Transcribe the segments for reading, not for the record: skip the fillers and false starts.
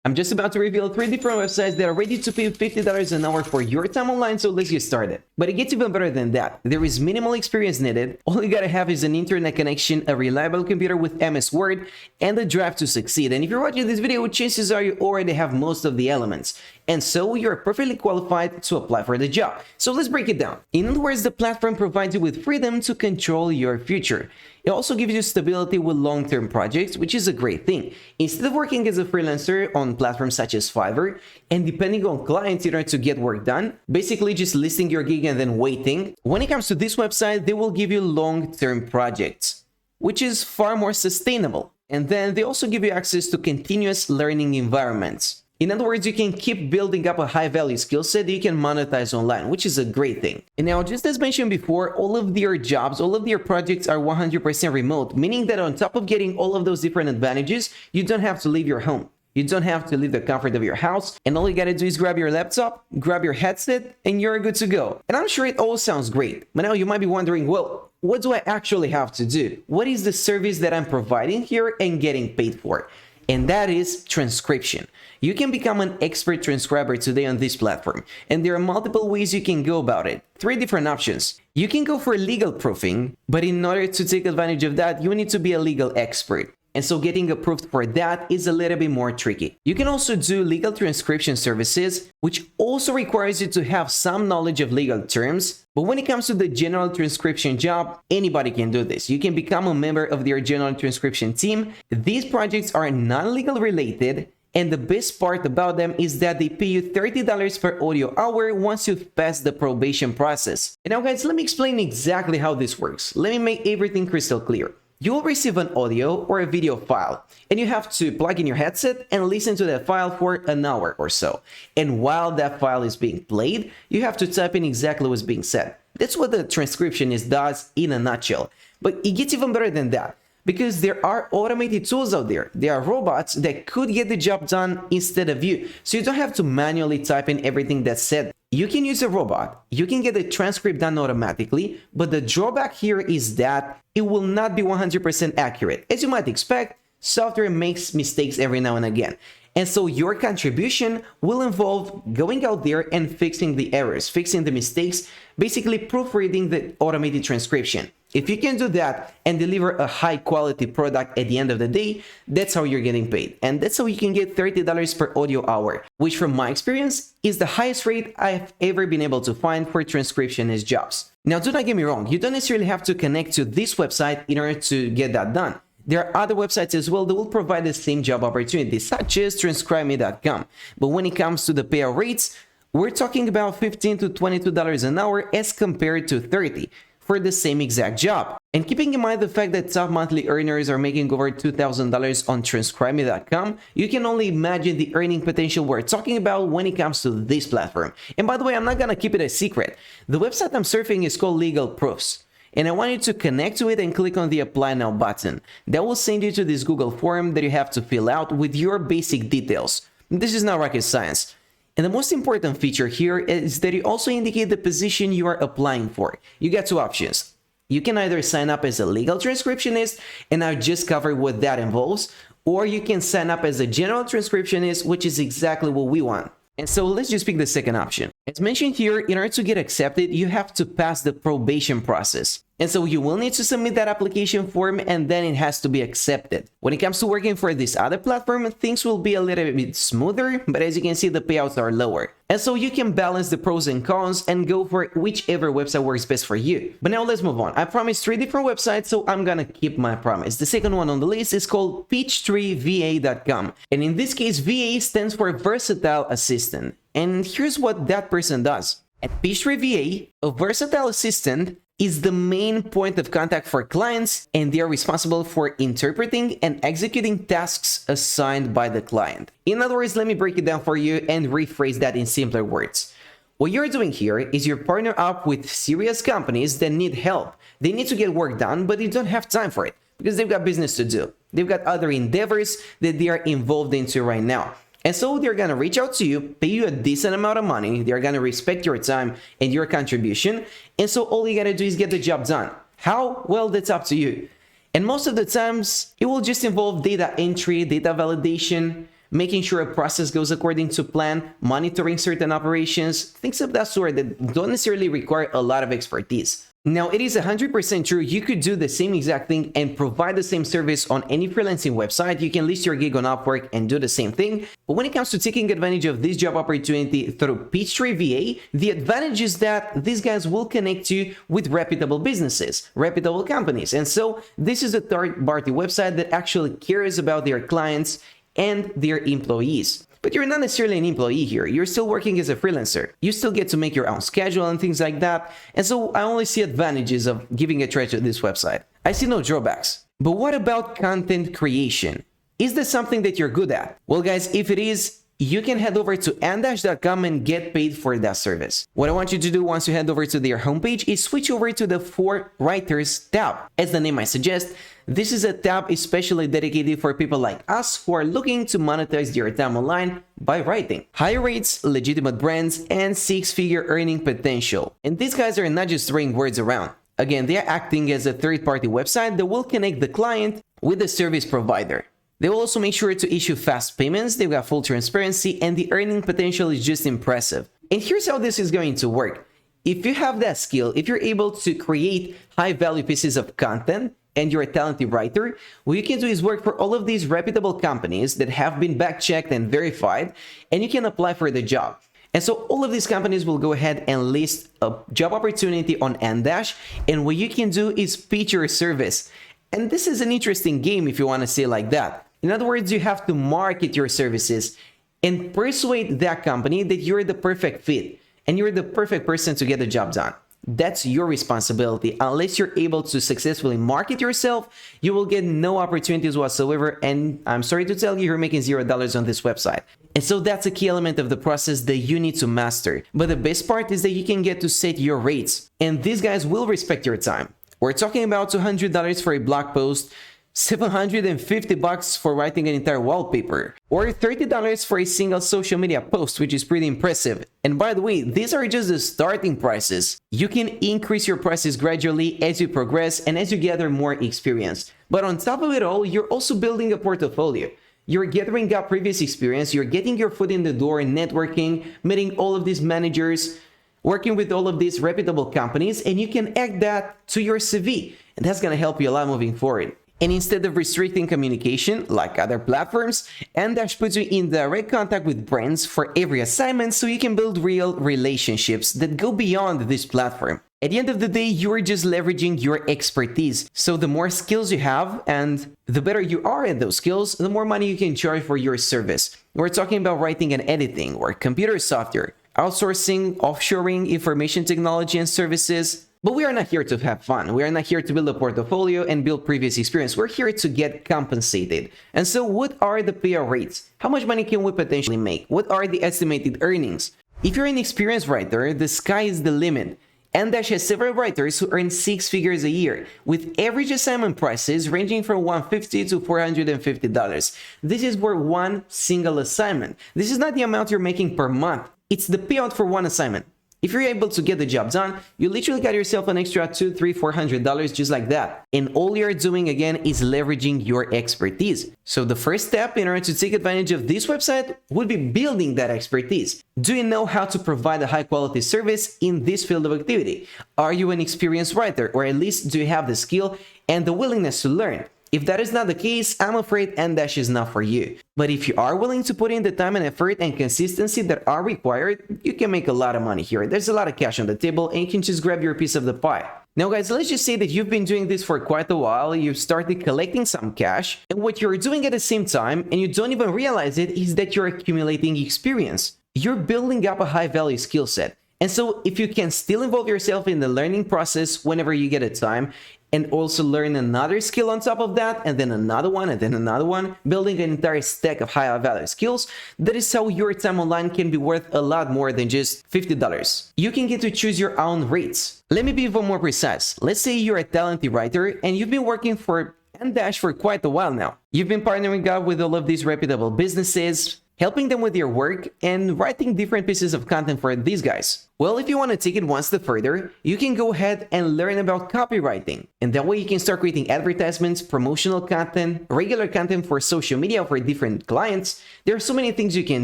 I'm just about to reveal 3 different websites that are ready to pay $50 an hour for your time online, so let's get started. But it gets even better than that. There is minimal experience needed. All you gotta have is an internet connection, a reliable computer with MS Word, and the drive to succeed. And if you're watching this video, chances are you already have most of the elements. And so you're perfectly qualified to apply for the job. So let's break it down. In other words, the platform provides you with freedom to control your future. It also gives you stability with long-term projects, which is a great thing. Instead of working as a freelancer on platforms such as Fiverr and depending on clients in order to get work done, basically just listing your gig and then waiting, when it comes to this website, they will give you long-term projects, which is far more sustainable. And then they also give you access to continuous learning environments. In other words, you can keep building up a high-value skill set that you can monetize online, which is a great thing. And now, just as mentioned before, all of their jobs, all of their projects are 100% remote, meaning that on top of getting all of those different advantages, you don't have to leave your home. You don't have to leave the comfort of your house, and all you gotta do is grab your laptop, grab your headset, and you're good to go. And I'm sure it all sounds great, but now you might be wondering, well, what do I actually have to do? What is the service that I'm providing here and getting paid for? And that is transcription. You can become an expert transcriber today on this platform, and there are multiple ways you can go about it. 3 different options. You can go for legal proofing, but in order to take advantage of that, you need to be a legal expert. And so getting approved for that is a little bit more tricky. You can also do legal transcription services, which also requires you to have some knowledge of legal terms. But when it comes to the general transcription job, anybody can do this. You can become a member of their general transcription team. These projects are non-legal related, and the best part about them is that they pay you $30 per audio hour once you've passed the probation process. And now guys, let me explain exactly how this works. Let me make everything crystal clear. You will receive an audio or a video file, and you have to plug in your headset and listen to that file for an hour or so. And while that file is being played, you have to type in exactly what's being said. That's what the transcriptionist does in a nutshell. But it gets even better than that, because there are automated tools out there. There are robots that could get the job done instead of you. So you don't have to manually type in everything that's said. You can use a robot, you can get the transcript done automatically, but the drawback here is that it will not be 100% accurate. As you might expect, software makes mistakes every now and again. And so your contribution will involve going out there and fixing the errors, fixing the mistakes, basically proofreading the automated transcription. If you can do that and deliver a high quality product at the end of the day, that's how you're getting paid. And that's how you can get $30 per audio hour, which from my experience is the highest rate I've ever been able to find for transcriptionist jobs. Now, do not get me wrong, you don't necessarily have to connect to this website in order to get that done. There are other websites as well that will provide the same job opportunities, such as transcribeme.com. But when it comes to the payout rates, we're talking about $15 to $22 an hour as compared to $30 for the same exact job. And keeping in mind the fact that top monthly earners are making over $2,000 on transcribeme.com, you can only imagine the earning potential we're talking about when it comes to this platform. And by the way, I'm not gonna keep it a secret. The website I'm surfing is called Legal Proofs. And I want you to connect to it and click on the Apply Now button. That will send you to this Google form that you have to fill out with your basic details. This is not rocket science. And the most important feature here is that you also indicate the position you are applying for. You get 2 options. You can either sign up as a legal transcriptionist, and I've just covered what that involves, or you can sign up as a general transcriptionist, which is exactly what we want. And so let's just pick the second option. As mentioned here, in order to get accepted, you have to pass the probation process. And so you will need to submit that application form, and then it has to be accepted. When it comes to working for this other platform, things will be a little bit smoother, but as you can see, the payouts are lower. And so you can balance the pros and cons and go for whichever website works best for you. But now let's move on. I promised 3 different websites, so I'm gonna keep my promise. The second one on the list is called peachtreeva.com. And in this case, VA stands for Versatile Assistant. And here's what that person does. At Peachtree VA, a versatile assistant is the main point of contact for clients, and they are responsible for interpreting and executing tasks assigned by the client. In other words, let me break it down for you and rephrase that in simpler words. What you're doing here is you're partner up with serious companies that need help. They need to get work done, but they don't have time for it because they've got business to do. They've got other endeavors that they are involved into right now. And so they're gonna reach out to you, pay you a decent amount of money, they're gonna respect your time and your contribution, and so all you gotta do is get the job done. How? Well, that's up to you. And most of the times, it will just involve data entry, data validation, making sure a process goes according to plan, monitoring certain operations, things of that sort that don't necessarily require a lot of expertise. Now, it is 100% true you could do the same exact thing and provide the same service on any freelancing website. You can list your gig on Upwork and do the same thing. But when it comes to taking advantage of this job opportunity through Peachtree VA, the advantage is that these guys will connect you with reputable businesses, reputable companies. And so this is a third-party website that actually cares about their clients and their employees. But you're not necessarily an employee here. You're still working as a freelancer. You still get to make your own schedule and things like that. And so I only see advantages of giving a try to this website. I see no drawbacks. But what about content creation? Is this something that you're good at? Well, guys, if it is, you can head over to mdash.com and get paid for that service. What I want you to do once you head over to their homepage is switch over to the For Writers tab. As the name might suggest, this is a tab especially dedicated for people like us who are looking to monetize their time online by writing. High rates, legitimate brands, and six-figure earning potential. And these guys are not just throwing words around. Again, they are acting as a third-party website that will connect the client with the service provider. They will also make sure to issue fast payments, they've got full transparency, and the earning potential is just impressive. And here's how this is going to work. If you have that skill, if you're able to create high-value pieces of content, and you're a talented writer, what you can do is work for all of these reputable companies that have been back-checked and verified, and you can apply for the job. And so all of these companies will go ahead and list a job opportunity on Mdash, and what you can do is pitch your service. And this is an interesting game if you want to say it like that. In other words, you have to market your services and persuade that company that you're the perfect fit and you're the perfect person to get the job done. That's your responsibility. Unless you're able to successfully market yourself, you will get no opportunities whatsoever. And I'm sorry to tell you, you're making $0 on this website. And so that's a key element of the process that you need to master. But the best part is that you can get to set your rates. And these guys will respect your time. We're talking about $200 for a blog post, $750 for writing an entire wallpaper, or $30 for a single social media post, which is pretty impressive. And by the way, these are just the starting prices. You can increase your prices gradually as you progress and as you gather more experience. But on top of it all, you're also building a portfolio. You're gathering up previous experience, you're getting your foot in the door and networking, meeting all of these managers, working with all of these reputable companies, and you can add that to your CV. And that's going to help you a lot moving forward. And instead of restricting communication, like other platforms, Mdash puts you in direct contact with brands for every assignment so you can build real relationships that go beyond this platform. At the end of the day, you're just leveraging your expertise. So the more skills you have and the better you are at those skills, the more money you can charge for your service. We're talking about writing and editing or computer software, outsourcing, offshoring, information technology and services. But we are not here to have fun. We are not here to build a portfolio and build previous experience. We're here to get compensated. And so what are the payout rates? How much money can we potentially make? What are the estimated earnings? If you're an experienced writer, the sky is the limit. Mdash has several writers who earn six figures a year, with average assignment prices ranging from $150 to $450. This is for one single assignment. This is not the amount you're making per month. It's the payout for one assignment. If you're able to get the job done, you literally got yourself an extra $200, $300, $400 just like that. And all you're doing again is leveraging your expertise. So the first step in order to take advantage of this website would be building that expertise. Do you know how to provide a high quality service in this field of activity? Are you an experienced writer, or at least do you have the skill and the willingness to learn? If that is not the case, I'm afraid Mdash is not for you. But if you are willing to put in the time and effort and consistency that are required, you can make a lot of money here. There's a lot of cash on the table and you can just grab your piece of the pie. Now guys, let's just say that you've been doing this for quite a while, you've started collecting some cash, and what you're doing at the same time, and you don't even realize it, is that you're accumulating experience. You're building up a high value skill set. And so if you can still involve yourself in the learning process whenever you get a time, and also learn another skill on top of that, and then another one, and then another one, building an entire stack of high value skills, that is how your time online can be worth a lot more than just $50. You can get to choose your own rates. Let me be even more precise. Let's say you're a talented writer and you've been working for Mdash for quite a while now. You've been partnering up with all of these reputable businesses, helping them with their work and writing different pieces of content for these guys. Well, if you want to take it one step further, you can go ahead and learn about copywriting. And that way you can start creating advertisements, promotional content, regular content for social media for different clients. There are so many things you can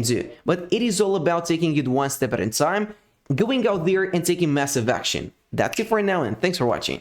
do, but it is all about taking it one step at a time, going out there and taking massive action. That's it for now, and thanks for watching.